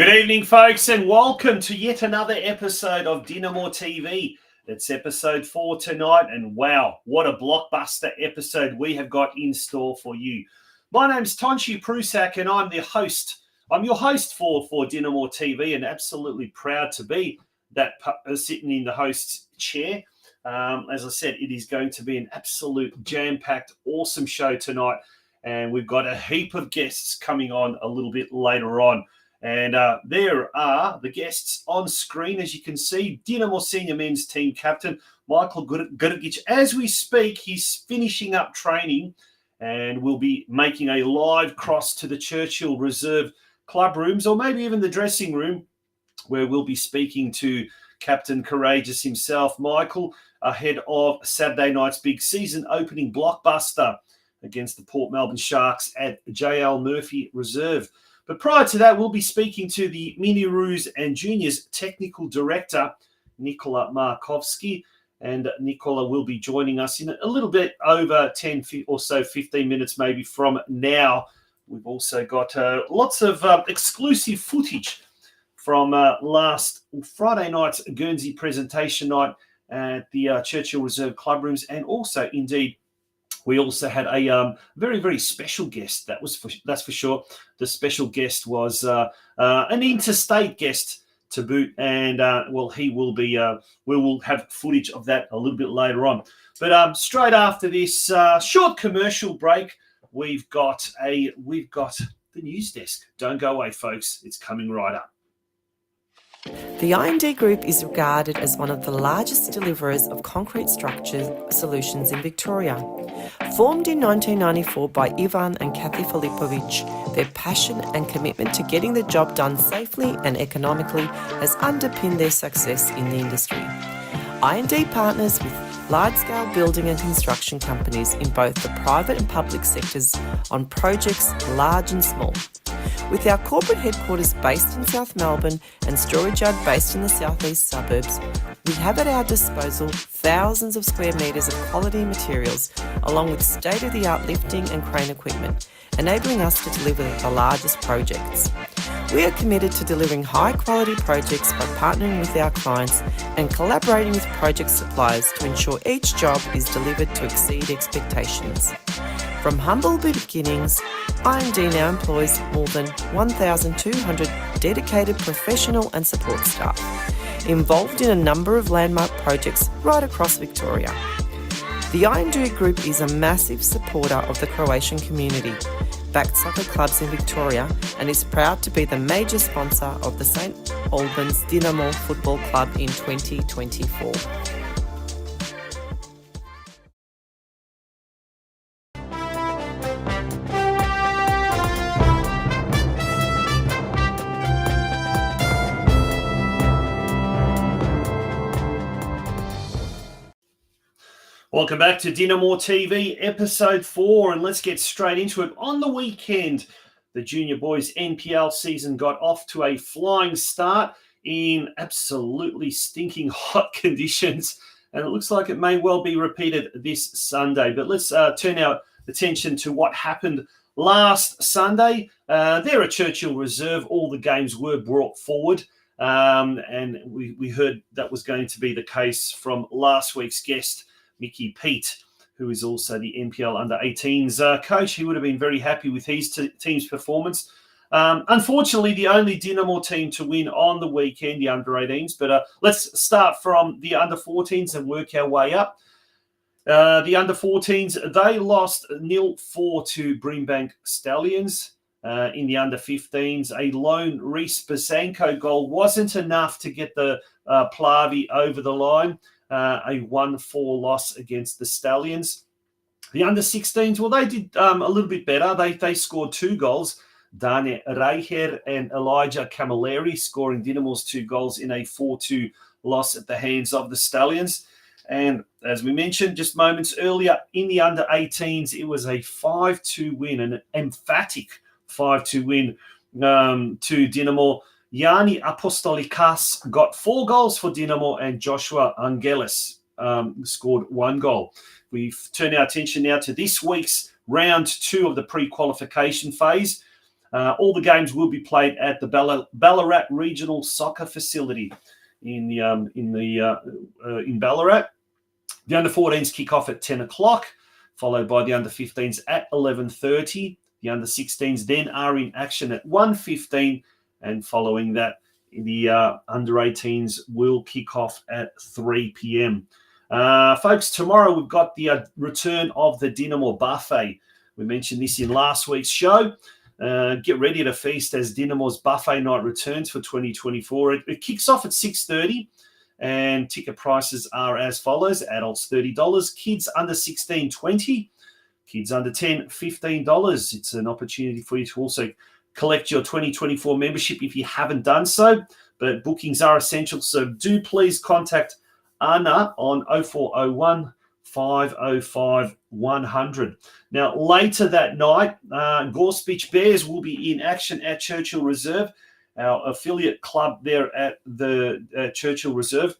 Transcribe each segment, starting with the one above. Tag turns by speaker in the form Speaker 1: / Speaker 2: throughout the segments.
Speaker 1: Good evening, folks, and welcome to yet another episode of DinamoTV. It's episode 4 tonight, and wow, what a blockbuster episode we have got in store for you. My name's Tonchi Prusak, and I'm the host. I'm your host for DinamoTV, and absolutely proud to be that sitting in the host's chair. As I said, it is going to be an absolute jam-packed, awesome show tonight, and we've got a heap of guests coming on a little bit later on. And there are the guests on screen, as you can see. Dinamo Senior Men's Team Captain, Michael GRGIC. As we speak, he's finishing up training and will be making a live cross to the Churchill Reserve club rooms, or maybe even the dressing room, where we'll be speaking to Captain Courageous himself, Michael, ahead of Saturday night's big season opening blockbuster against the Port Melbourne Sharks at JL Murphy Reserve. But prior to that, we'll be speaking to the MiniRoos and Juniors Technical Director, NIKOLA MARKOVSKI. And NIKOLA will be joining us in a little bit over 10 or so, 15 minutes maybe from now. We've also got lots of exclusive footage from last Friday night's Guernsey Presentation Night at the Churchill Reserve club rooms. And also, indeed, we also had a very, very special guest. That's for sure. The special guest was an interstate guest to boot, and he will be. We will have footage of that a little bit later on. But straight after this short commercial break, we've got the news desk. Don't go away, folks. It's coming right up.
Speaker 2: The I&D Group is regarded as one of the largest deliverers of concrete structure solutions in Victoria. Formed in 1994 by Ivan and Kathy Filipovic, their passion and commitment to getting the job done safely and economically has underpinned their success in the industry. I&D partners with large-scale building and construction companies in both the private and public sectors on projects large and small. With our corporate headquarters based in South Melbourne and storage yard based in the southeast suburbs, we have at our disposal thousands of square metres of quality materials, along with state-of-the-art lifting and crane equipment, enabling us to deliver the largest projects. We are committed to delivering high-quality projects by partnering with our clients and collaborating with project suppliers to ensure each job is delivered to exceed expectations. From humble beginnings, I&D now employs more than 1,200 dedicated professional and support staff, involved in a number of landmark projects right across Victoria. The I&D Group is a massive supporter of the Croatian community, backed soccer clubs in Victoria, and is proud to be the major sponsor of the St Albans Dinamo Football Club in 2024.
Speaker 1: Welcome back to DinamoTV, episode 4, and let's get straight into it. On the weekend, the junior boys NPL season got off to a flying start in absolutely stinking hot conditions, and it looks like it may well be repeated this Sunday. But let's turn our attention to what happened last Sunday. There at Churchill Reserve, all the games were brought forward, and we heard that was going to be the case from last week's guest, Mickey Pete, who is also the NPL Under-18s coach. He would have been very happy with his team's performance. Unfortunately, the only Dinamo team to win on the weekend, the Under-18s. But let's start from the Under-14s and work our way up. The Under-14s, they lost 0-4 to Brimbank Stallions. In the Under-15s, a lone Reese Basanko goal wasn't enough to get the Plavi over the line. A 1-4 loss against the Stallions. The Under-16s, well, they did a little bit better. They scored 2 goals. Dane Reicher and Elijah Camilleri scoring Dinamo's 2 goals in a 4-2 loss at the hands of the Stallions. And as we mentioned just moments earlier, in the Under-18s, it was a 5-2 win, an emphatic 5-2 win to Dinamo. Yanni Apostolikas got 4 goals for Dinamo, and Joshua Angelis scored 1 goal. We've turned our attention now to this week's round 2 of the pre-qualification phase. All the games will be played at the Ballarat Regional Soccer Facility in Ballarat. The under-14s kick off at 10 o'clock, followed by the under-15s at 11:30. The under-16s then are in action at 1:15, and following that, the under-18s will kick off at 3 p.m. Folks, tomorrow we've got the return of the Dinamo Buffet. We mentioned this in last week's show. Get ready to feast as Dinamo's Buffet Night returns for 2024. It kicks off at 6:30, and ticket prices are as follows. Adults, $30. Kids under 16, $20. Kids under 10, $15. It's an opportunity for you to also collect your 2024 membership if you haven't done so. But bookings are essential, so do please contact Anna on 0401 505 100. Now, later that night, Guernsey Bears will be in action at Churchill Reserve, our affiliate club there at the Churchill Reserve.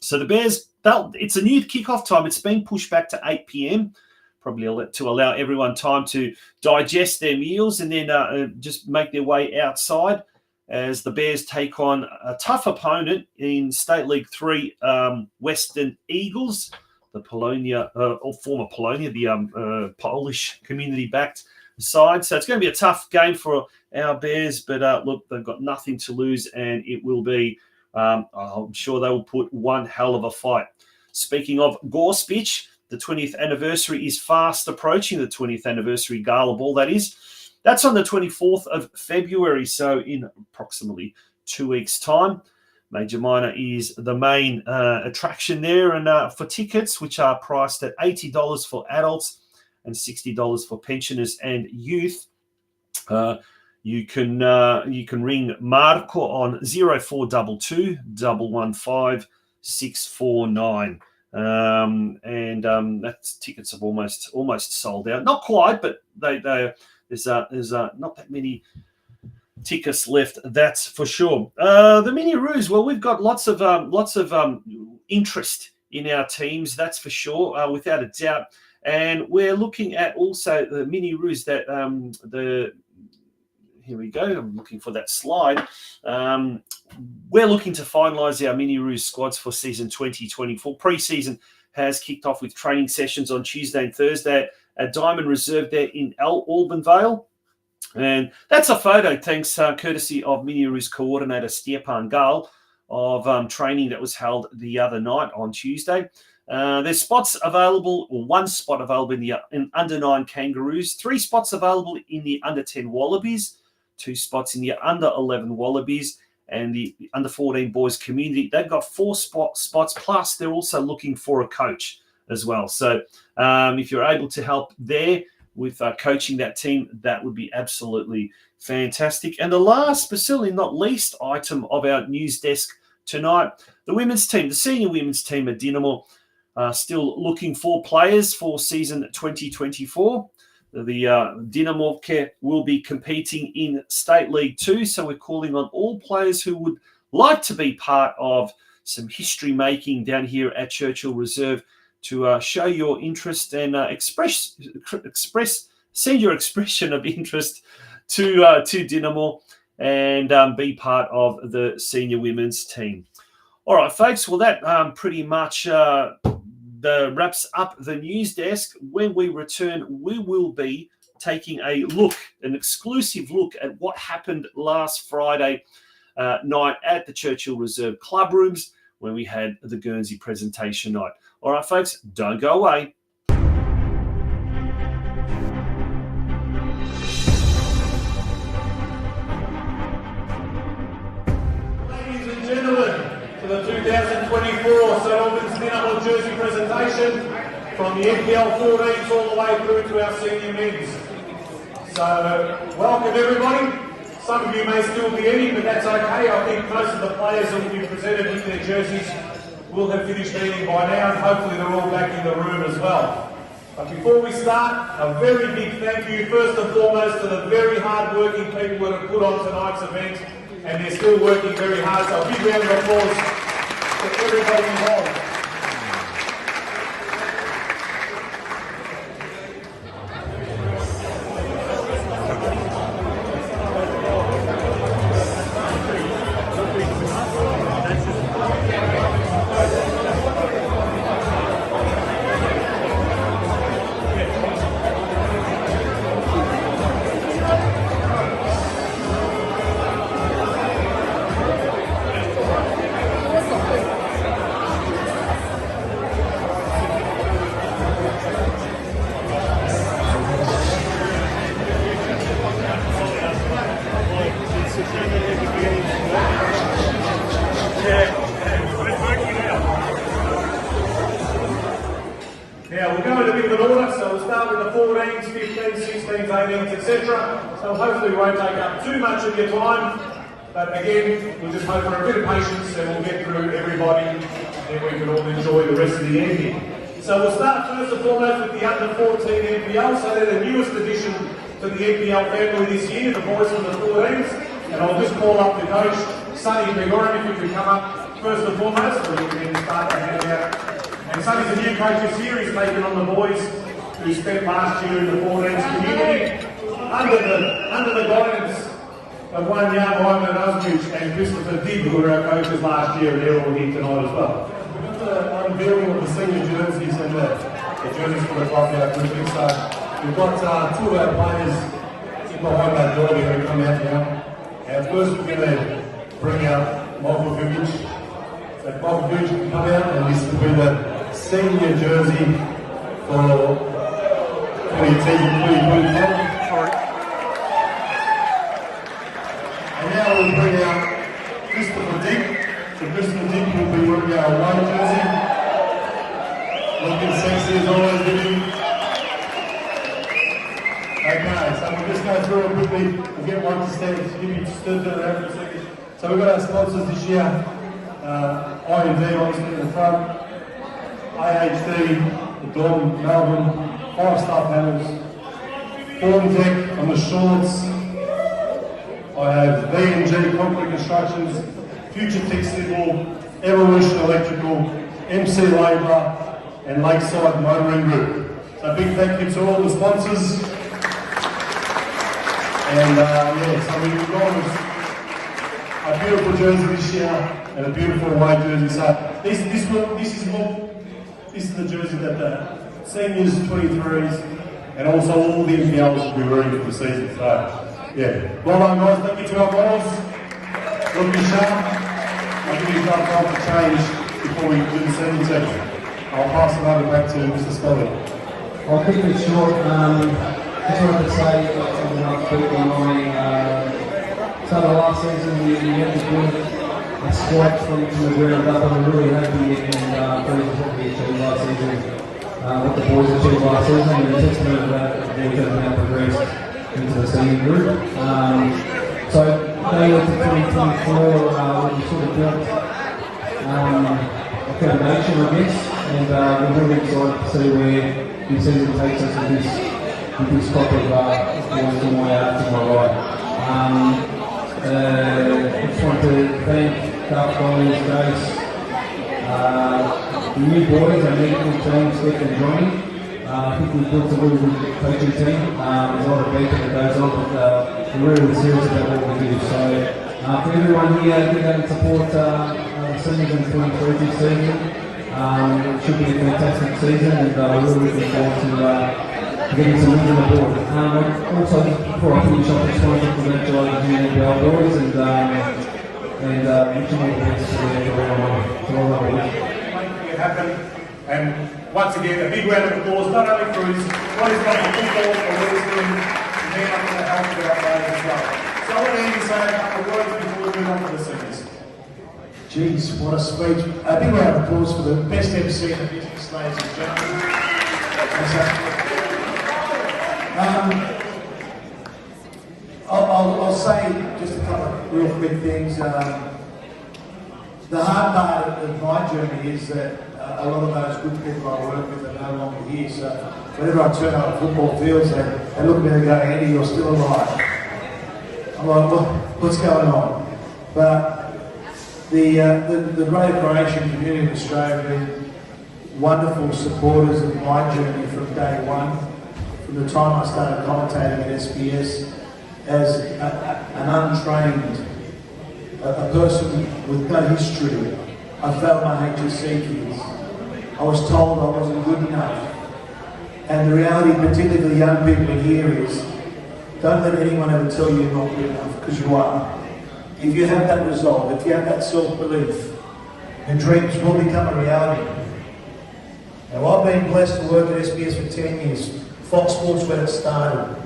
Speaker 1: So the Bears, it's a new kickoff time. It's been pushed back to 8 p.m., probably to allow everyone time to digest their meals and then just make their way outside as the Bears take on a tough opponent in State League 3, Western Eagles, the Polonia, or former Polonia, the Polish community-backed side. So it's going to be a tough game for our Bears, but look, they've got nothing to lose, and it will be, I'm sure they will put one hell of a fight. Speaking of Guernsey, the 20th anniversary is fast approaching, the 20th anniversary Gala Ball, that is. That's on the 24th of February, so in approximately 2 weeks' time. Major Minor is the main attraction there, and for tickets, which are priced at $80 for adults and $60 for pensioners and youth, you can ring Marco on 0422 115 649. That's tickets have almost sold out. Not quite, but there's not that many tickets left, that's for sure. The MiniRoos, well, we've got lots of interest in our teams, that's for sure, without a doubt. And we're looking at also the MiniRoos that here we go. I'm looking for that slide. We're looking to finalise our MiniRoos squads for season 2024. Pre-season has kicked off with training sessions on Tuesday and Thursday at Diamond Reserve there in Albanvale. And that's a photo, thanks courtesy of MiniRoos coordinator Stepan Gal, of training that was held the other night on Tuesday. There's spots available, or one spot available in under-9 Kangaroos, 3 spots available in the under-10 Wallabies, 2 spots in the under-11 Wallabies, and the under-14 boys community. They've got 4 spots, plus they're also looking for a coach as well. So if you're able to help there with coaching that team, that would be absolutely fantastic. And the last, but certainly not least, item of our news desk tonight, the women's team, the senior women's team at Dinamo, still looking for players for season 2024. The Dinamo will be competing in State League 2, so we're calling on all players who would like to be part of some history making down here at Churchill Reserve to show your interest and send your expression of interest to Dinamo and be part of the senior women's team. All right, folks. Well, that pretty much wraps up the news desk. When we return, we will be taking an exclusive look at what happened last Friday night at the Churchill Reserve Club Rooms when we had the Guernsey Presentation Night. All right, folks, don't go away.
Speaker 3: Ladies and gentlemen, for the 2024 St Albans Dinamo Jersey presentation, from the Ep4 all the way through to our senior men's. So, welcome everybody. Some of you may still be eating, but that's okay. I think most of the players that will be presented with their jerseys will have finished eating by now, and hopefully they're all back in the room as well. But before we start, a very big thank you first and foremost to the very hard-working people that have put on tonight's event, and they're still working very hard. So a big round of applause to everybody involved. in the 14s, 15s, 16s, 18s, etc. So hopefully we won't take up too much of your time. But again, we'll just hope for a bit of patience and we'll get through everybody and then we can all enjoy the rest of the evening. So we'll start first and foremost with the under 14 NPL. So they're the newest addition to the NPL family this year, the boys from the 14s. And I'll just call up the coach, Sonny Gregory, if you could come up first and foremost, so we can then start to hand out. And Sonny's a new coach this year. He's taken on the boys who spent last year in the 14s community under the guidance of one young Ivan Osmich and Christopher Dibb, who were our coaches last year, and they're all here tonight as well. We've got the unveiling of the senior jerseys and the jerseys for the club now quickly. So we've got two of our players behind that door here who come out now. And first we're going to bring out MARKOVSKI. So MARKOVSKI can come out and this will be the senior jersey for 2024. And now we'll bring out Christopher Dibb. So Christopher Dibb will be wearing our white jersey. Looking sexy as always, Dibby. Okay, so we'll just go through it quickly. We'll get one to stand. Dibby stood there for a second. So we've got our sponsors this year. IMD obviously in the front. AHD, the Dawn, Melbourne, 5-star panels. Form Deck on the shorts. I have V&G Concrete Constructions, Future Tech Civil, Evolution Electrical, MC Labour, and Lakeside Motoring Group. So a big thank you to all the sponsors. And so we've got a beautiful jersey this year and a beautiful white jersey. So this is the jersey that the seniors, 23s, and also all the NPLs will be wearing for the season. So yeah, well done guys, thank you to our models. Looking sharp. I'll give you enough time to change before we do the 17. I'll pass it over back to Mr. Scully.
Speaker 4: I'll keep it short. Just wanted to say something upbeat on my so the last season we had to build a squad from the ground up. I'm really happy and pleased with what we achieved last season. What the boys achieved last season, and a testament of that we have now progressed into the senior group. So going into 2024, we sort of built a foundation, I guess, and we're really excited to see where the season takes us with this crop of boys to my right. I just want to thank Carl Collins, Grace, the new boys, our medical team, Steph and Johnny. I think we've built a really good coaching team. There's a lot of beating that goes on, but we're really serious about what we do. So for everyone here, get out and support seniors in 23 this season. It should be a fantastic season, and we're really looking forward to getting some wins on the board. Also, before I finish off, I just want to congratulate the NPL boys and wishing all the best to all our boys.
Speaker 3: Making it happen. And once again, a big round of applause, not only for his what he's done for football, but what he's doing to being up in the health of our players as well. So I want to say a couple of words before we move on to the seniors.
Speaker 5: Jeez, what a speech. A big round of applause for the best MC in the business, ladies and gentlemen. I'll say just a couple of real quick things. The hard part of my journey is that a lot of those good people I work with are no longer here. So whenever I turn up at football fields, they look at me and go, Andy, you're still alive. I'm like, what's going on? But the Greater Croatian community in Australia have been wonderful supporters of my journey from day one. From the time I started commentating at SBS as an untrained, a person with no history. I failed my HSC kids. I was told I wasn't good enough. And the reality, particularly for the young people here, is don't let anyone ever tell you you're not good enough, because you are. If you have that resolve, if you have that self-belief, your dreams will become a reality. Now, I've been blessed to work at SBS for 10 years. Fox Sports when it started.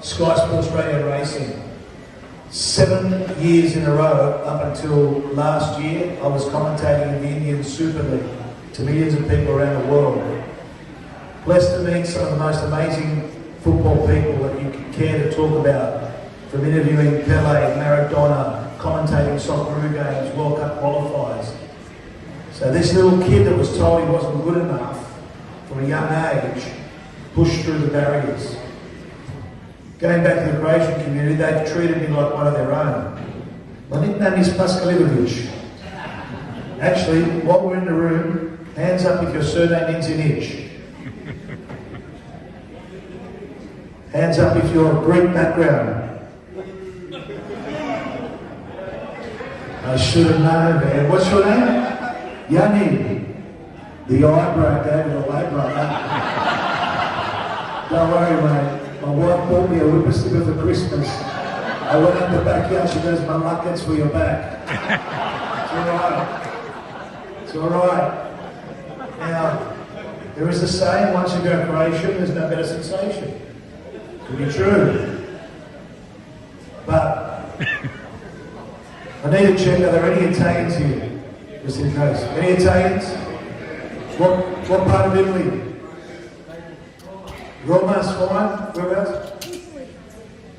Speaker 5: Sky Sports Radio Racing. 7 years in a row, up until last year, I was commentating in the Indian Super League to millions of people around the world. Blessed to meet some of the most amazing football people that you can care to talk about, from interviewing Pele, Maradona, commentating Socceroo games, World Cup qualifiers. So this little kid that was told he wasn't good enough from a young age pushed through the barriers. Going back to the Croatian community, they've treated me like one of their own. My nickname is Paskalivovic. Actually, while we're in the room, hands up if your surname ends in itch. Hands up if you're a Greek background. I should have known, man. What's your name? Yanni. The eyebrow gave it away, brother. Don't worry, mate. My wife bought me a whippersnipper for Christmas. I went in the backyard, she goes, my luckets for your back. It's alright. It's alright. Now, there is a saying, once you go Croatian, there's no better sensation. Could be true. But I need to check, are there any Italians here? Just in case. Any Italians? What part of Italy? Roma, Swan? Whereabouts?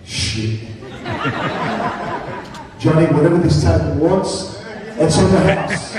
Speaker 5: Shit. Johnny, whatever this table wants, it's in the house.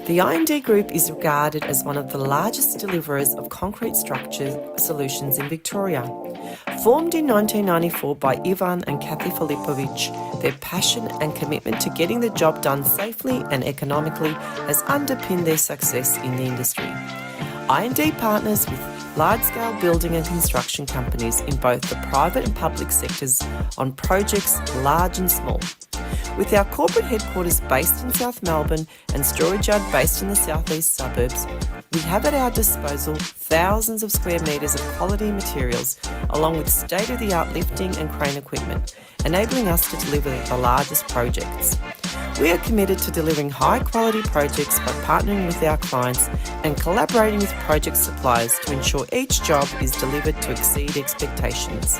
Speaker 2: The I&D Group is regarded as one of the largest deliverers of concrete structure solutions in Victoria. Formed in 1994 by Ivan and Kathy Filipovic, their passion and commitment to getting the job done safely and economically has underpinned their success in the industry. I&D partners with large-scale building and construction companies in both the private and public sectors on projects large and small. With our corporate headquarters based in South Melbourne and storage yard based in the southeast suburbs, we have at our disposal thousands of square metres of quality materials, along with state-of-the-art lifting and crane equipment, enabling us to deliver the largest projects. We are committed to delivering high-quality projects by partnering with our clients and collaborating with project suppliers to ensure each job is delivered to exceed expectations.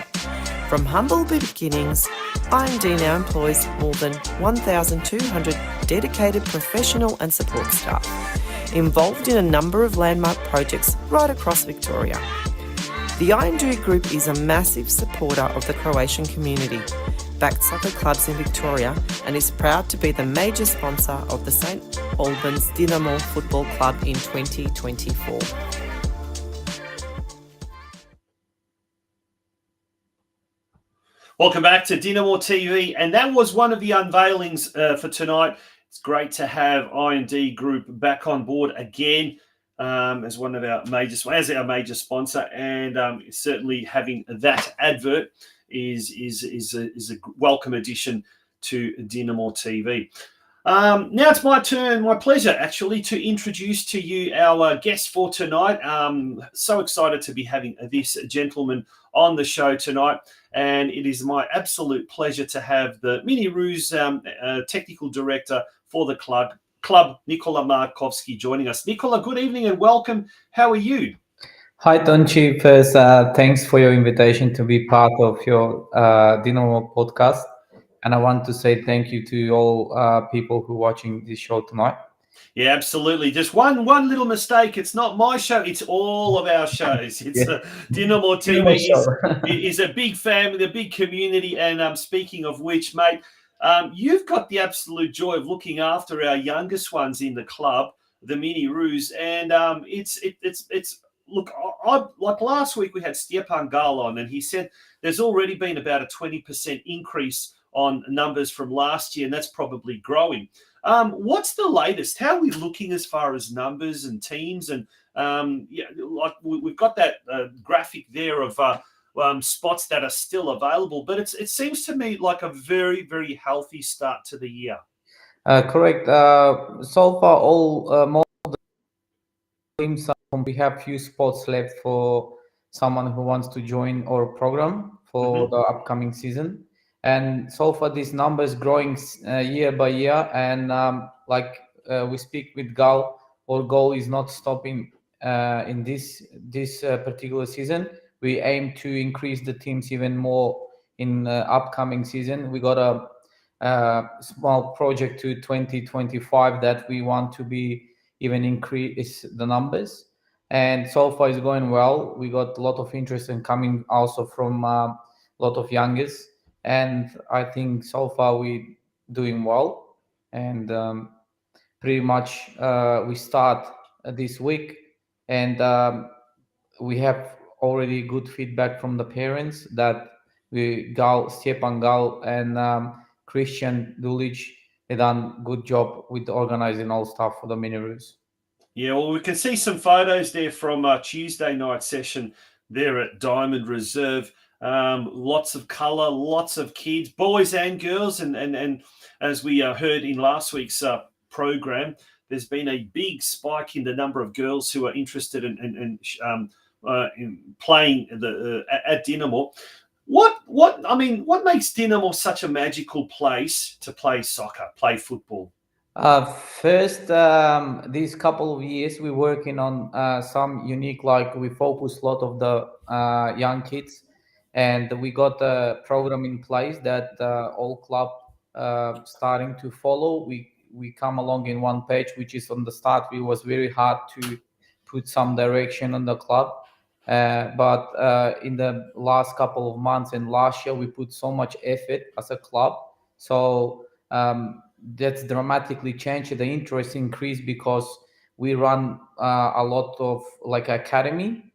Speaker 2: From humble beginnings, I&D now employs more than 1,200 dedicated professional and support staff, involved in a number of landmark projects right across Victoria. The I&D Group is a massive supporter of the Croatian community, backed soccer clubs in Victoria, and is proud to be the major sponsor of the St Albans Dinamo Football Club in 2024.
Speaker 1: Welcome back to DinamoTV, and that was one of the unveilings for tonight. It's great to have I&D Group back on board again as one of our major sponsor, and certainly having that advert is a welcome addition to DinamoTV. Now it's my turn, my pleasure actually, to introduce to you our guest for tonight. So excited to be having this gentleman on the show tonight, and it is my absolute pleasure to have the MiniRoos technical director for the club, NIKOLA MARKOVSKI, joining us. NIKOLA, good evening and welcome. How are you?
Speaker 6: Hi, Tonchi. First, thanks for your invitation to be part of your Dinamo podcast. And I want to say thank you to all people who are watching this show tonight.
Speaker 1: Yeah, absolutely. Just one little mistake. It's not my show. It's all of our shows. It's DinamoTV is a big family, a big community. And speaking of which, mate, you've got the absolute joy of looking after our youngest ones in the club, the MiniRoos. And look, like last week we had Stjepan Gal on, and he said there's already been about a 20% increase on numbers from last year, and that's probably growing. What's the latest? How are we looking as far as numbers and teams? And like we've got that graphic there of spots that are still available. But it seems to me like a very, very healthy start to the year.
Speaker 6: Correct. So far, all most of the teams, we have few spots left for someone who wants to join our program for the upcoming season. And so far, this number is growing year by year. And we speak with Gal, our goal is not stopping in this particular season. We aim to increase the teams even more in upcoming season. We got a small project to 2025 that we want to be even increase the numbers, and so far it's going well. We got a lot of interest in coming also from a lot of youngers, and I think so far we doing well. And pretty much we start this week, and we have already good feedback from the parents that Stepan Gal and Christian Dulic, they done good job with organizing all stuff for the MiniRoos.
Speaker 1: Yeah, well, we can see some photos there from a Tuesday night session there at Diamond Reserve. Lots of colour, lots of kids, boys and girls, and as we heard in last week's program, there's been a big spike in the number of girls who are interested in playing at Dinamo. What makes Dinamo such a magical place to play soccer, play football?
Speaker 6: First, these couple of years we're working on some unique, like we focus a lot of the young kids, and we got a program in place that all club starting to follow. We come along in one page, which is on the start. It was very hard to put some direction on the club. But in the last couple of months and last year, we put so much effort as a club. So that's dramatically changed. The interest increased because we run a lot of like academy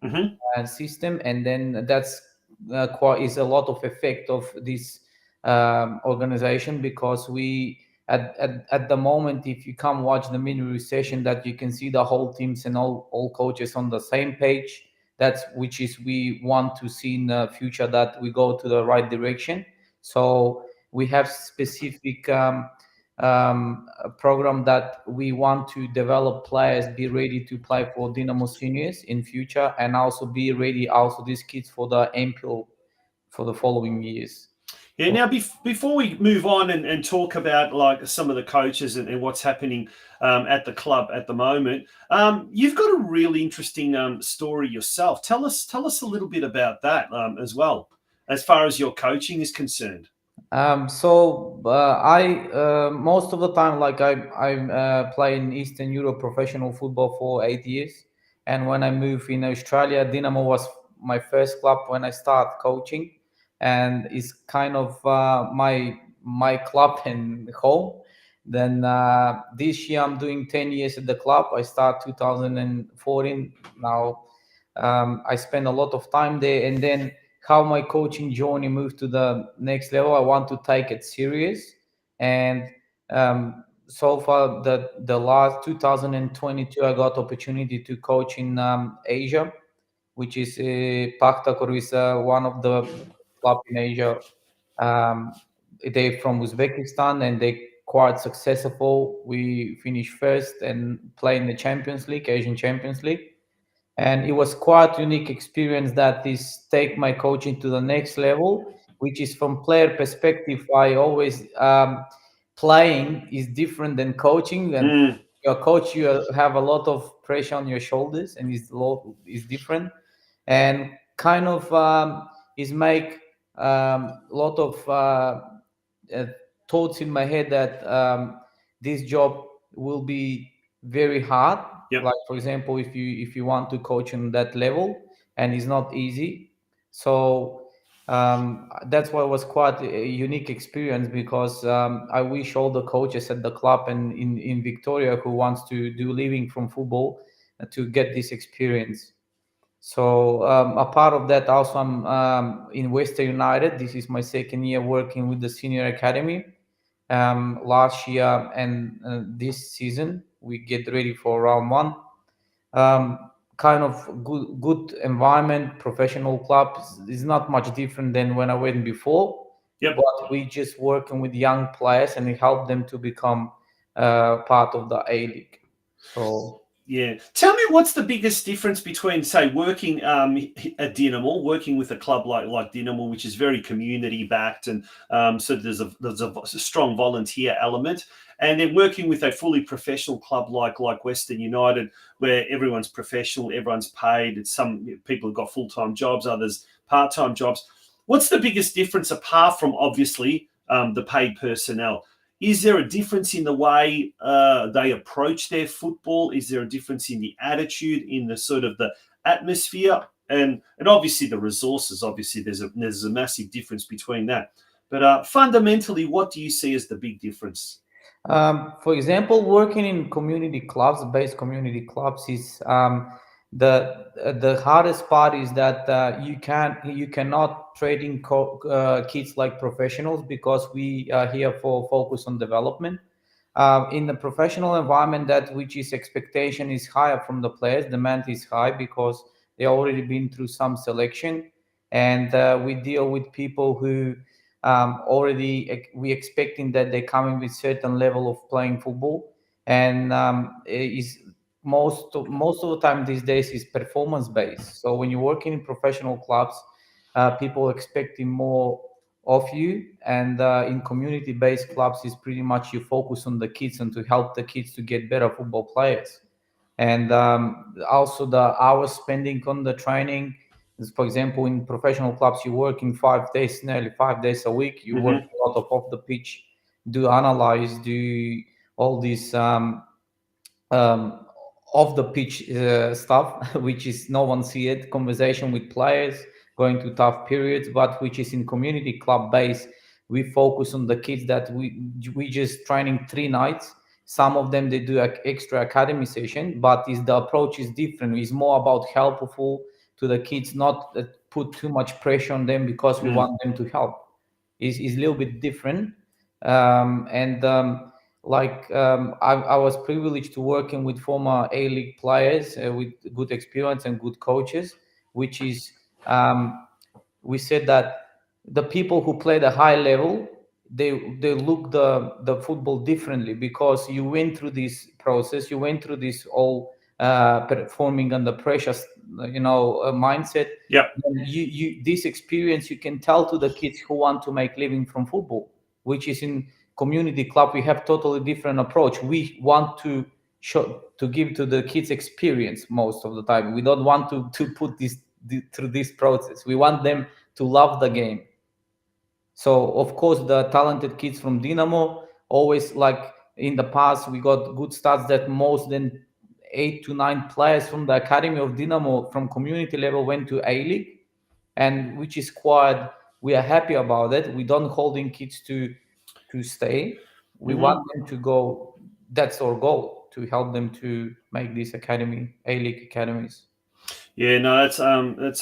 Speaker 6: system, and then that's is a lot of effect of this organization, because we at the moment, if you come watch the MiniRoos session, that you can see the whole teams and all coaches on the same page. That's which is we want to see in the future that we go to the right direction. So we have specific program that we want to develop players, be ready to play for Dinamo seniors in future, and also be ready also these kids for the MPL for the following years.
Speaker 1: Yeah. Now, before we move on and talk about like some of the coaches and what's happening at the club at the moment, you've got a really interesting story yourself. Tell us a little bit about that as well, as far as your coaching is concerned.
Speaker 6: I most of the time, like I play in Eastern Europe professional football for 8 years, and when I moved in Australia, Dinamo was my first club when I start coaching, and it's kind of my club and home. Then this year I'm doing 10 years at the club. I start 2014. Now I spend a lot of time there, and then how my coaching journey moved to the next level. I want to take it serious, and so far the last 2022 I got opportunity to coach in Asia, which is Paktakor is one of the club in Asia. They from Uzbekistan, and they quite successful. We finished first and play in the Champions League, Asian Champions League. And it was quite unique experience that is take my coaching to the next level, which is from player perspective. I always playing is different than coaching. And your coach, you have a lot of pressure on your shoulders, and is different, and kind of is make lot of thoughts in my head that this job will be very hard.
Speaker 1: Yep.
Speaker 6: Like for example, if you want to coach on that level, and it's not easy. So that's why it was quite a unique experience, because I wish all the coaches at the club and in Victoria who wants to do living from football to get this experience. So a part of that also, I'm in Western United. This is my second year working with the senior academy. Last year and this season we get ready for round one. kind of good environment, professional clubs. Is not much different than when I went before.
Speaker 1: Yep.
Speaker 6: But we just working with young players and we help them to become part of the A League. So.
Speaker 1: Yeah. Tell me, what's the biggest difference between, say, working at Dinamo, working with a club like Dinamo, which is very community backed, and so there's a strong volunteer element, and then working with a fully professional club like Western United, where everyone's professional, everyone's paid. It's some people have got full-time jobs, others part-time jobs. What's the biggest difference apart from obviously the paid personnel? Is there a difference in the way they approach their football? Is there a difference in the attitude, in the sort of the atmosphere, and obviously the resources? Obviously, there's a massive difference between that. But fundamentally, what do you see as the big difference?
Speaker 6: For example, working in based community clubs is the hardest part is that you cannot train in kids like professionals, because we are here for focus on development. In the professional environment, which is expectation is higher from the players, demand is high because they already been through some selection, and we deal with people who already we expecting that they're coming with certain level of playing football, and is most of the time these days is performance based. So when you're working in professional clubs, people expecting more of you, and in community based clubs is pretty much you focus on the kids and to help the kids to get better football players. And also the hours spending on the training. For example, in professional clubs, you work in 5 days, nearly 5 days a week. You work a lot of off the pitch, do analyze, do all these off the pitch stuff, which is no one see it, conversation with players, going through tough periods, but which is in community club base. We focus on the kids that we just training 3 nights. Some of them, they do an extra academy session, but the approach is different. It's more about helpful to the kids, not put too much pressure on them because we want them to help. It's a little bit different. I was privileged to working with former A-League players with good experience and good coaches, which is we said that the people who play the high level, they look the football differently, because you went through this process, you went through this all performing under pressure, mindset.
Speaker 1: Yeah.
Speaker 6: You this experience you can tell to the kids who want to make living from football, which is in community club we have totally different approach. We want to give to the kids experience most of the time. We don't want to put this through this process. We want them to love the game. So of course the talented kids from Dinamo, always like in the past we got good stats that most than 8 to 9 players from the academy of Dinamo from community level went to A-League, and which is quite, we are happy about it. We don't holding kids to stay. We want them to go. That's our goal, to help them to make these A-League academies.
Speaker 1: Yeah, no, it's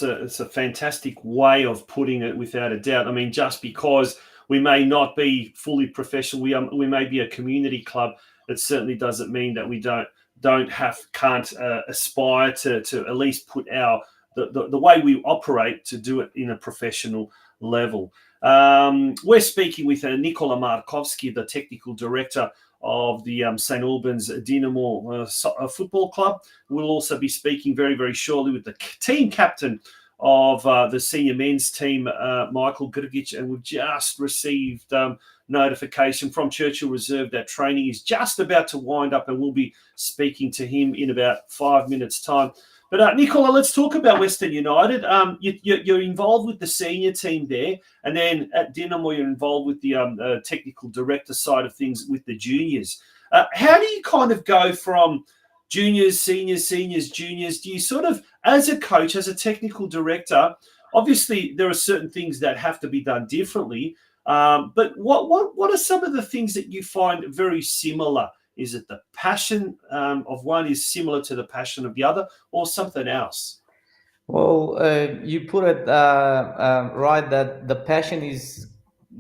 Speaker 1: a fantastic way of putting it, without a doubt. I mean, just because we may not be fully professional, we may be a community club, it certainly doesn't mean that we can't aspire to at least put the way we operate to do it in a professional level. We're speaking with NIKOLA MARKOVSKI, the technical director of the St. Albans Dinamo Football Club. We'll also be speaking very, very shortly with the team captain of the senior men's team, Michael GRGIC, and we've just received notification from Churchill Reserve that training is just about to wind up, and we'll be speaking to him in about 5 minutes' time. But Nikola, let's talk about Western United. You're involved with the senior team there, and then at Dinamo you're involved with the technical director side of things with the juniors. How do you kind of go from juniors, seniors, juniors? Do you sort of, as a coach, as a technical director, obviously there are certain things that have to be done differently, but what are some of the things that you find very similar? Is it the passion of one is similar to the passion of the other, or something else?
Speaker 6: Well, you put it right, that the passion is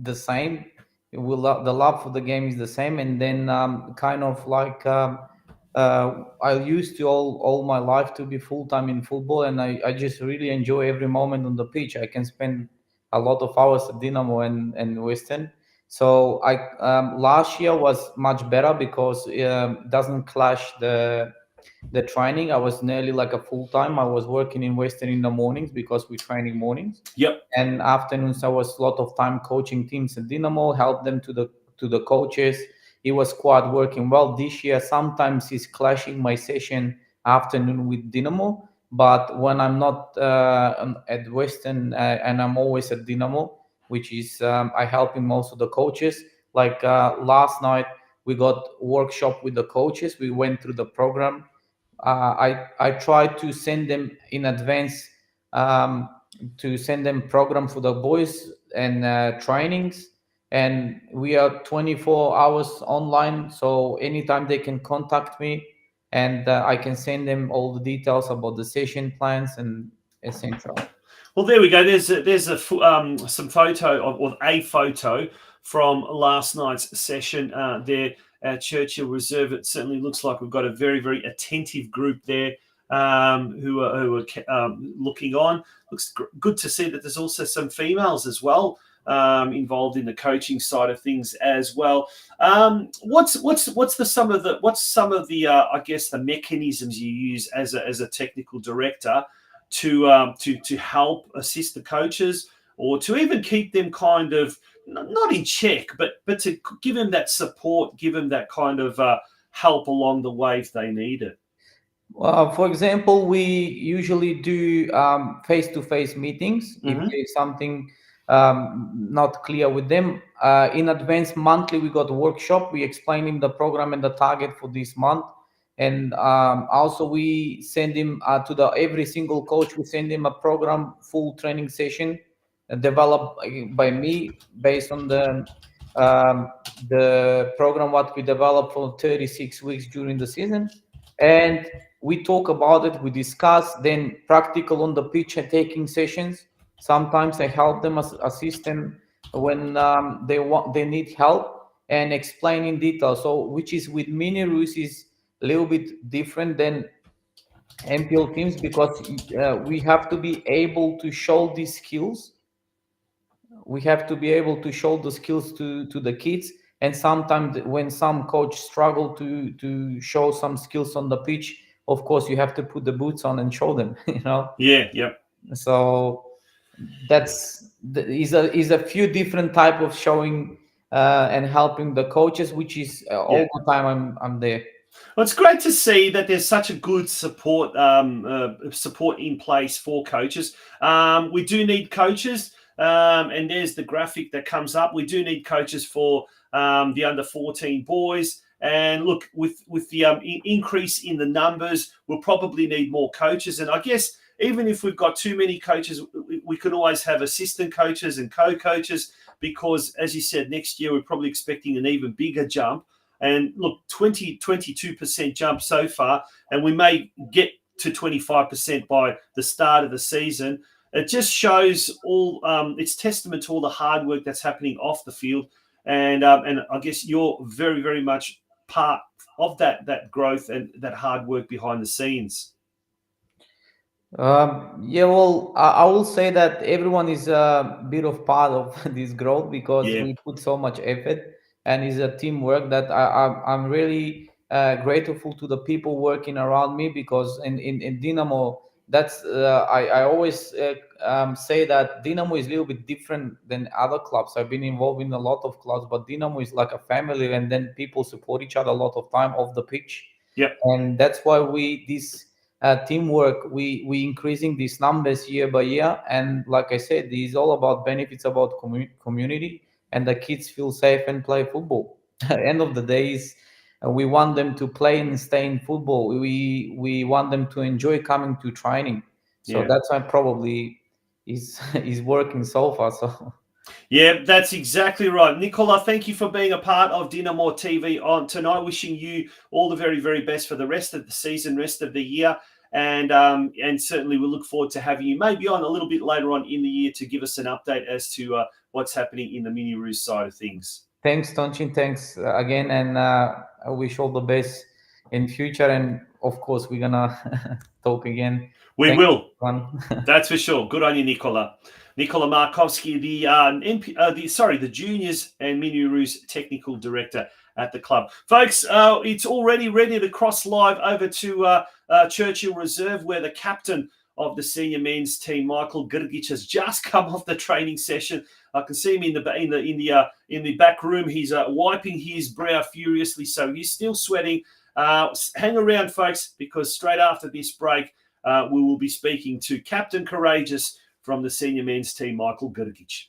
Speaker 6: the same. The love for the game is the same, and then kind of like I used to all my life to be full-time in football, and I just really enjoy every moment on the pitch. I can spend a lot of hours at Dinamo and Western. So last year was much better because it doesn't clash the training. I was nearly like a full-time. I was working in Western in the mornings because we train in mornings.
Speaker 1: Yep.
Speaker 6: And afternoons I was a lot of time coaching teams at Dinamo, help them to the coaches. It was quite working well. This year sometimes it's clashing my session afternoon with Dinamo, but when I'm not at Western and I'm always at Dinamo, which is I helping most of the coaches. Like last night we got workshop with the coaches. We went through the program. I try to send them in advance, to send them program for the boys and trainings, and we are 24 hours online, so anytime they can contact me, and I can send them all the details about the session plans and etc.
Speaker 1: Well, there we go. There's some photo or a photo from last night's session there at Churchill Reserve. It certainly looks like we've got a very, very attentive group there who are looking on. Looks good to see that there's also some females as well involved in the coaching side of things as well. What's some of the I guess the mechanisms you use as a technical director to help assist the coaches, or to even keep them kind of not in check, but to give them that support, give them that kind of help along the way if they need it?
Speaker 6: For example, we usually do face-to-face meetings if there's something not clear with them. In advance, monthly, we got a workshop. We explaining the program and the target for this month. And also we send him to every single coach, we send him a program, full training session developed by me based on the program what we developed for 36 weeks during the season. And we talk about it, we discuss, then practical on the pitch and taking sessions. Sometimes I help them, assist them when they need help, and explain in detail. So which is with MiniRoos is a little bit different than MPL teams, because we have to be able to show these skills. We have to be able to show the skills to the kids. And sometimes when some coach struggle to show some skills on the pitch, of course you have to put the boots on and show them, you know.
Speaker 1: Yeah.
Speaker 6: So is a few different type of showing and helping the coaches, which is all the time I'm there.
Speaker 1: Well, it's great to see that there's such a good support in place for coaches. We do need coaches, and there's the graphic that comes up. We do need coaches for the under 14 boys. And look, with the increase in the numbers, we'll probably need more coaches. And I guess even if we've got too many coaches, we can always have assistant coaches and co-coaches, because, as you said, next year we're probably expecting an even bigger jump. And look, 22% jump so far, and we may get to 25% by the start of the season. It just shows it's testament to all the hard work that's happening off the field. And I guess you're very, very much part of that growth and that hard work behind the scenes.
Speaker 6: Well, I will say that everyone is a bit of part of this growth, because we put so much effort, and it's a teamwork that I'm really grateful to the people working around me, because in Dinamo, that's I always say that Dinamo is a little bit different than other clubs. I've been involved in a lot of clubs, but Dinamo is like a family, and then people support each other a lot of time off the pitch.
Speaker 1: Yep.
Speaker 6: And that's why this teamwork, we increasing these numbers year by year. And like I said, this is all about benefits, about community, and the kids feel safe and play football. At the end of the day, we want them to play and stay in football. We want them to enjoy coming to training. So that's why probably is working so far. So
Speaker 1: yeah, that's exactly right. NIKOLA, thank you for being a part of DinamoTV on tonight. Wishing you all the very, very best for the rest of the season, rest of the year. And certainly we'll look forward to having you maybe on a little bit later on in the year to give us an update as to what's happening in the MiniRoos side of things.
Speaker 6: Thanks, Tonchin. Thanks again. And I wish all the best in future. And of course, we're gonna talk again.
Speaker 1: We will.
Speaker 6: Everyone.
Speaker 1: That's for sure. Good on you, NIKOLA. NIKOLA MARKOVSKI, the juniors and MiniRoos technical director at the club. Folks, it's already ready to cross live over to Churchill Reserve, where the captain of the senior men's team, Michael GRGIC, has just come off the training session. I can see him in the back room. He's wiping his brow furiously, so he's still sweating. Hang around, folks, because straight after this break, we will be speaking to Captain Courageous from the senior men's team, Michael GRGIC.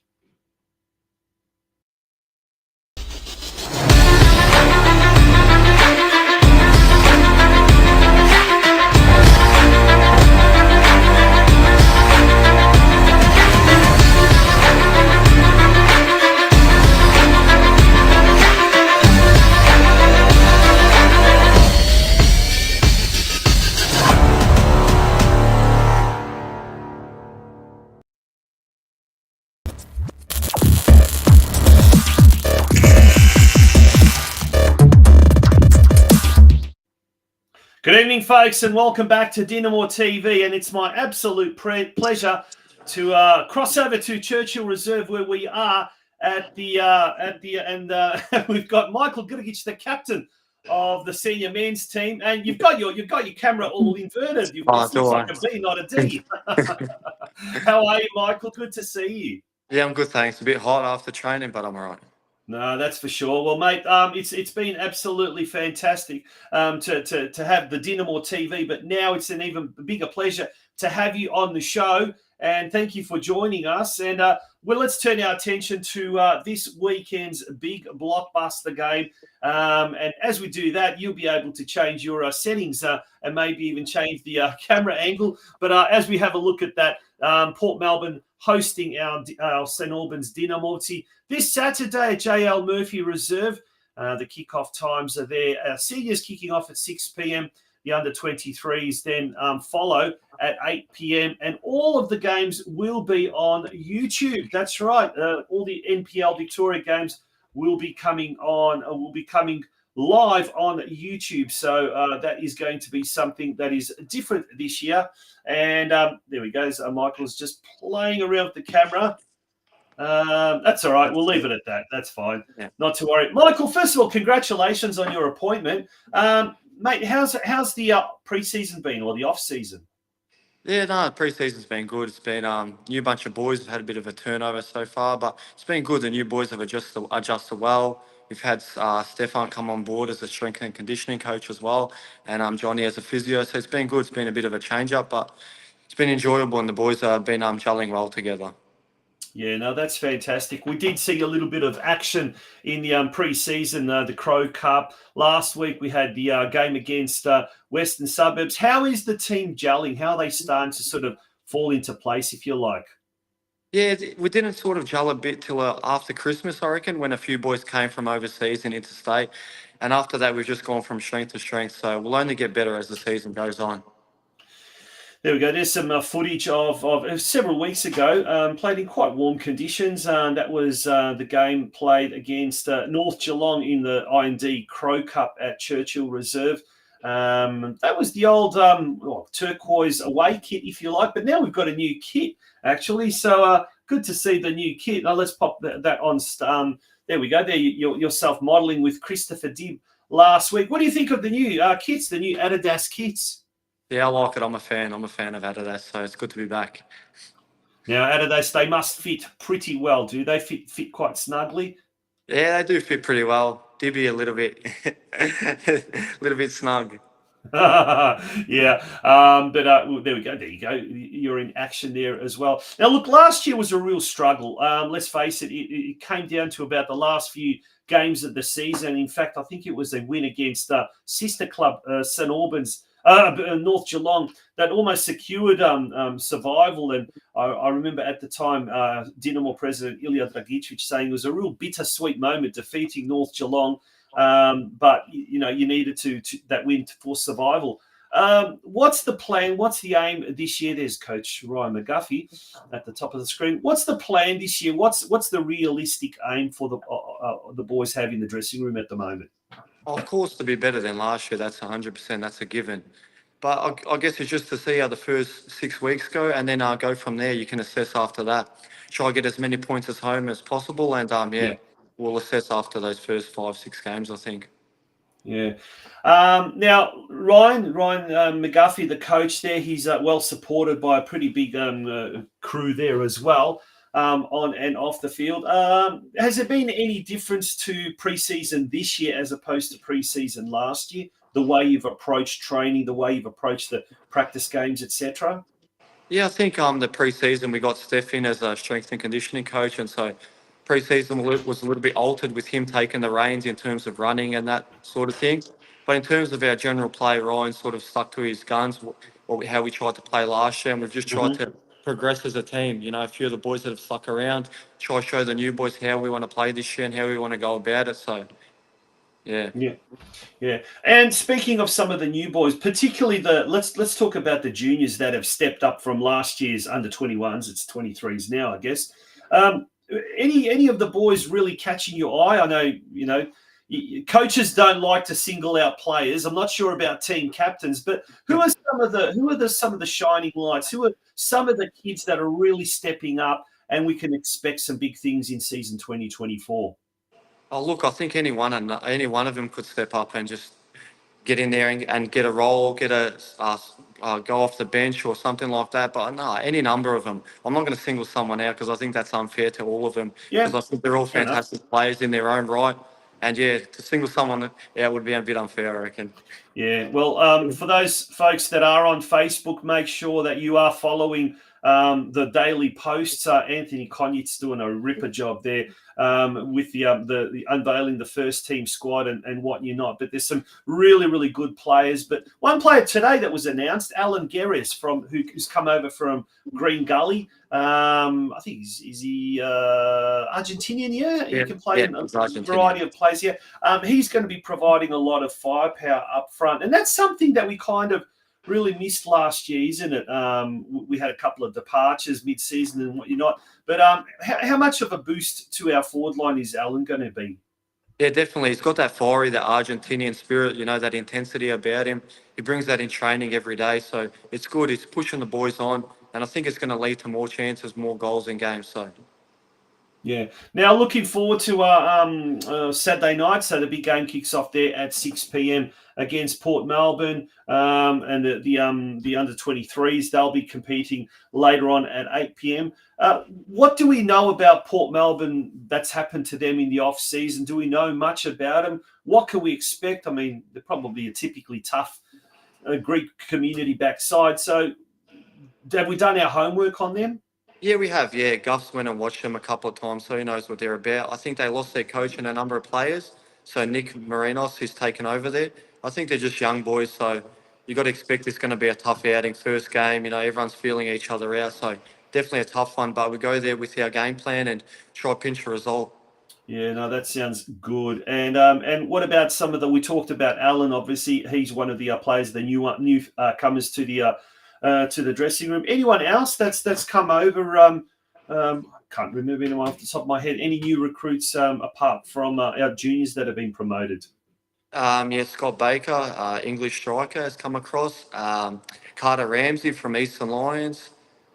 Speaker 1: Good evening, folks, and welcome back to DinamoTV. And it's my absolute pleasure to cross over to Churchill Reserve, where we are we've got Michael GRGIC, the captain of the senior men's team, and you've got your camera all inverted. You've got like a B, not a D. How are you, Michael? Good to see you.
Speaker 7: Yeah, I'm good, thanks. A bit hot after training, but I'm all right.
Speaker 1: No, that's for sure. Well, mate, it's been absolutely fantastic to have the DinamoTV, but now it's an even bigger pleasure to have you on the show. And thank you for joining us. And well, let's turn our attention to this weekend's big blockbuster game. And as we do that, you'll be able to change your settings and maybe even change the camera angle. But as we have a look at that, Port Melbourne hosting our St Albans Dinamo this Saturday at JL Murphy Reserve. The kickoff times are there. Seniors kicking off at 6 p.m. The under-23s then follow at 8 p.m. And all of the games will be on YouTube. That's right. All the NPL Victoria games will be coming live on YouTube. So that is going to be something that is different this year. And there we go. So Michael's just playing around with the camera. That's all right. We'll leave it at that. That's fine. Yeah. Not to worry. Michael, first of all, congratulations on your appointment. Mate, how's the pre-season been, or the off-season?
Speaker 7: Yeah, no, the pre-season's been good. It's been new bunch of boys. We've had a bit of a turnover so far, but it's been good. The new boys have adjusted well. We've had Stefan come on board as a strength and conditioning coach as well, and Johnny as a physio. So it's been good. It's been a bit of a change-up, but it's been enjoyable, and the boys have been gelling well together.
Speaker 1: Yeah, no, that's fantastic. We did see a little bit of action in the pre-season, the Crow Cup. Last week we had the game against Western Suburbs. How is the team gelling? How are they starting to sort of fall into place, if you like?
Speaker 7: Yeah, we didn't sort of gel a bit till after Christmas, I reckon, when a few boys came from overseas and interstate. And after that, we've just gone from strength to strength. So we'll only get better as the season goes on.
Speaker 1: There we go. There's some footage of several weeks ago, played in quite warm conditions. That was the game played against North Geelong in the IND Crow Cup at Churchill Reserve. That was the old turquoise away kit, if you like. But now we've got a new kit, actually. So good to see the new kit. Now let's pop that on. There we go. There you're self-modelling with Christopher Dibb last week. What do you think of the new kits, the new Adidas kits?
Speaker 7: Yeah, I like it. I'm a fan of Adidas, so it's good to be back.
Speaker 1: Now, Adidas, they must fit pretty well, do they? Fit quite snugly?
Speaker 7: Yeah, they do fit pretty well. Dibby a little bit, snug.
Speaker 1: Yeah, but there we go. There you go. You're in action there as well. Now, look, last year was a real struggle. Let's face it, it came down to about the last few games of the season. In fact, I think it was a win against sister club St Albans. North Geelong, that almost secured survival. And I remember at the time Dinamo president Ilya Dragicevic saying it was a real bittersweet moment defeating North Geelong, but you needed to that win for survival. What's the plan? What's the aim this year? There's Coach Ryan McGuffey at the top of the screen. What's the plan this year? What's the realistic aim for the boys have in the dressing room at the moment?
Speaker 7: Of course, to be better than last year, that's 100%. That's a given. But I guess it's just to see how the first 6 weeks go, and then go from there. You can assess after that. Try to get as many points as home as possible, and
Speaker 1: Yeah.
Speaker 7: we'll assess after those first 5-6 games, I think.
Speaker 1: Yeah. Now, Ryan McGuffey, the coach there, he's well supported by a pretty big crew there as well, on and off the field. Has there been any difference to pre-season this year as opposed to pre-season last year? The way you've approached training, the way you've approached the practice games, etc.?
Speaker 7: Yeah, I think the pre-season we got Steph in as a strength and conditioning coach, and so pre-season was a little bit altered with him taking the reins in terms of running and that sort of thing. But in terms of our general play, Ryan sort of stuck to his guns, how we tried to play last year, and we've just tried to progress as a team. You know, a few of the boys that have stuck around, try to show the new boys how we want to play this year and how we want to go about it. So, yeah.
Speaker 1: Yeah. Yeah. And speaking of some of the new boys, particularly let's talk about the juniors that have stepped up from last year's under 21s. It's 23s now, I guess. Any of the boys really catching your eye? I know, coaches don't like to single out players. I'm not sure about team captains, but who are some of the shining lights? Who are some of the kids that are really stepping up and we can expect some big things in season 2024?
Speaker 7: Oh, look, I think any one of them could step up and just get in there and get a role, go off the bench or something like that. But no, any number of them. I'm not going to single someone out because I think that's unfair to all of them.
Speaker 1: Yeah,
Speaker 7: because I think they're all
Speaker 1: fair enough.
Speaker 7: fantastic players in their own right. And to single someone out would be a bit unfair, I reckon.
Speaker 1: Yeah, well, for those folks that are on Facebook, make sure that you are following the daily posts. Anthony Conyit's doing a ripper job there with the unveiling the first team squad and what you're not. But there's some really, really good players. But one player today that was announced, Alan Guerres, who's come over from Green Gully. I think is he Argentinian? Yeah, he can play in a variety of plays here. He's going to be providing a lot of firepower up front, and that's something that we kind of really missed last year, isn't it? We had a couple of departures mid-season and what you're not. But how much of a boost to our forward line is Alan going to be?
Speaker 7: Yeah, definitely. He's got that fiery, that Argentinian spirit, that intensity about him. He brings that in training every day. So it's good. He's pushing the boys on. And I think it's going to lead to more chances, more goals in games. So,
Speaker 1: yeah. Now looking forward to Saturday night. So the big game kicks off there at 6 p.m. against Port Melbourne, and the under 23s. They'll be competing later on at 8 p.m. What do we know about Port Melbourne that's happened to them in the off season? Do we know much about them? What can we expect? I mean, they're probably a typically tough Greek community backside. So, have we done our homework on them?
Speaker 7: yeah, we have. Yeah, Guff's went and watched them a couple of times, so he knows what they're about. I think they lost their coach and a number of players. So Nick Marinos, who's taken over there. I think they're just young boys, so you got to expect it's going to be a tough outing. First game, everyone's feeling each other out, so definitely a tough one. But we go there with our game plan and try to pinch a result.
Speaker 1: Yeah, no, that sounds good. And what about some of we talked about Alan? Obviously, he's one of the players, the new comers to the dressing room. Anyone else that's come over? Can't remember anyone off the top of my head. Any new recruits apart from our juniors that have been promoted?
Speaker 7: Scott Baker, English striker, has come across. Carter Ramsey from Eastern Lions.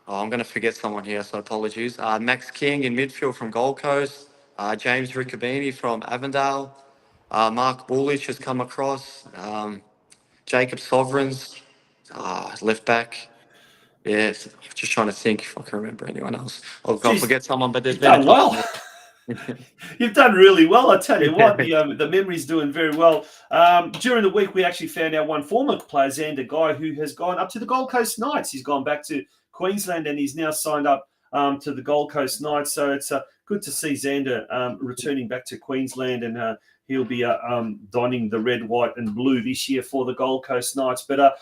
Speaker 7: Oh, I'm going to forget someone here, so apologies. Max King in midfield from Gold Coast. James Riccobini from Avondale. Mark Bullich has come across. Jacob Sovereigns, left back. Yeah, just trying to think if I can remember anyone else. I'll forget someone, but there's been
Speaker 1: well. You've done really well. I tell you what, the memory's doing very well. During the week, we actually found out one former player, Xander Guy, who has gone up to the Gold Coast Knights. He's gone back to Queensland and he's now signed up to the Gold Coast Knights. So it's good to see Xander returning back to Queensland, and he'll be donning the red, white and blue this year for the Gold Coast Knights. But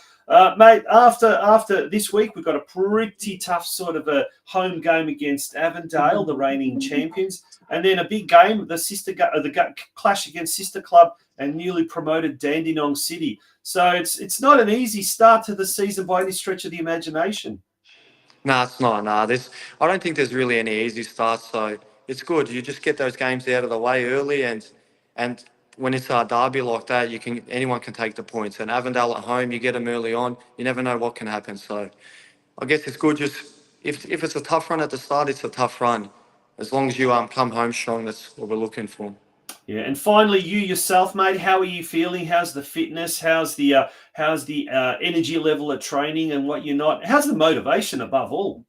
Speaker 1: mate, after this week, we've got a pretty tough sort of a home game against Avondale, the reigning champions, and then a big game, the clash against Sister Club and newly promoted Dandenong City. So it's not an easy start to the season by any stretch of the imagination.
Speaker 7: No, it's not. I don't think there's really any easy starts. So it's good. You just get those games out of the way early and when it's a derby like that, anyone can take the points. And Avondale at home, you get them early on. You never know what can happen. So I guess it's good. Just if it's a tough run at the start, it's a tough run. As long as you come home strong, that's what we're looking for.
Speaker 1: Yeah, and finally, you yourself, mate, how are you feeling? How's the fitness? How's the energy level at training and what you're not? How's the motivation above all?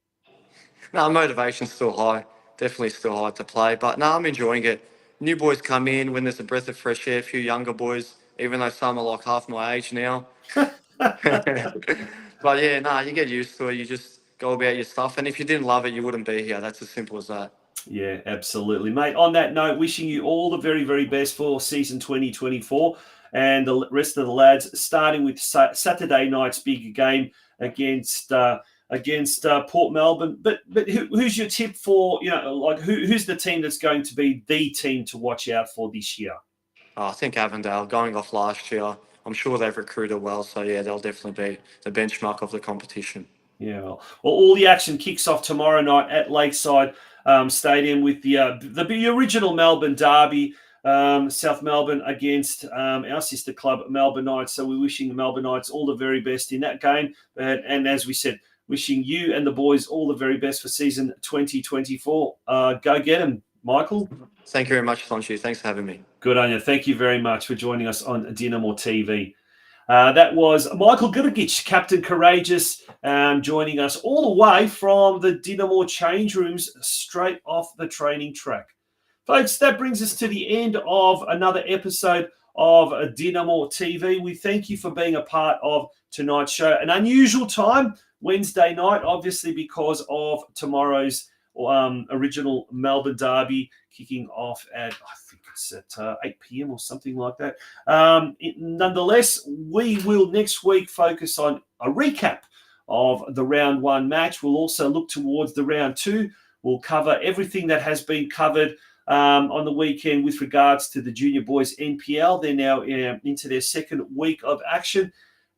Speaker 7: No, motivation's still high. Definitely still high to play. But no, I'm enjoying it. New boys come in when there's a breath of fresh air. A few younger boys, even though some are like half my age now. But yeah, no, you get used to it. You just go about your stuff. And if you didn't love it, you wouldn't be here. That's as simple as that.
Speaker 1: Yeah, absolutely, mate. On that note, wishing you all the very, very best for season 2024 and the rest of the lads, starting with Saturday night's big game against Port Melbourne. But who's your tip for, who's the team that's going to be the team to watch out for this year?
Speaker 7: I think Avondale, going off last year, I'm sure they've recruited well. So yeah, they'll definitely be the benchmark of the competition.
Speaker 1: Yeah, well, all the action kicks off tomorrow night at Lakeside Stadium with the original Melbourne derby, South Melbourne against our sister club, Melbourne Knights. So we're wishing the Melbourne Knights all the very best in that game. And as we said, wishing you and the boys all the very best for season 2024. Go get them, Michael.
Speaker 7: Thank you very much, Sonchi. Thanks for having me.
Speaker 1: Good on you. Thank you very much for joining us on DinamoTV. That was Michael GRGIC, Captain Courageous, joining us all the way from the Dinamo change rooms straight off the training track. Folks, that brings us to the end of another episode of DinamoTV. We thank you for being a part of tonight's show. An unusual time, Wednesday night, obviously because of tomorrow's original Melbourne derby kicking off at, I think it's at 8 p.m. or something like that. Nonetheless, we will next week focus on a recap of the round one match. We'll also look towards the round two. We'll cover everything that has been covered on the weekend with regards to the Junior Boys NPL. They're now into their second week of action.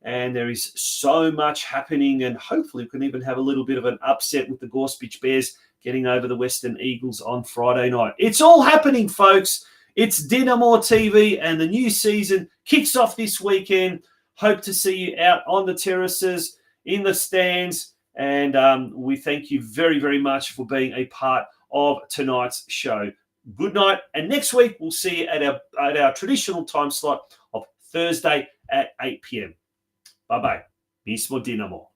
Speaker 1: And there is so much happening, and hopefully we can even have a little bit of an upset with the Gorse Bears getting over the Western Eagles on Friday night. It's all happening, folks. It's DinamoTV, and the new season kicks off this weekend. Hope to see you out on the terraces, in the stands, and we thank you very, very much for being a part of tonight's show. Good night, and next week we'll see you at our traditional time slot of Thursday at 8 p.m. Bye-bye. Mismo Dinamo.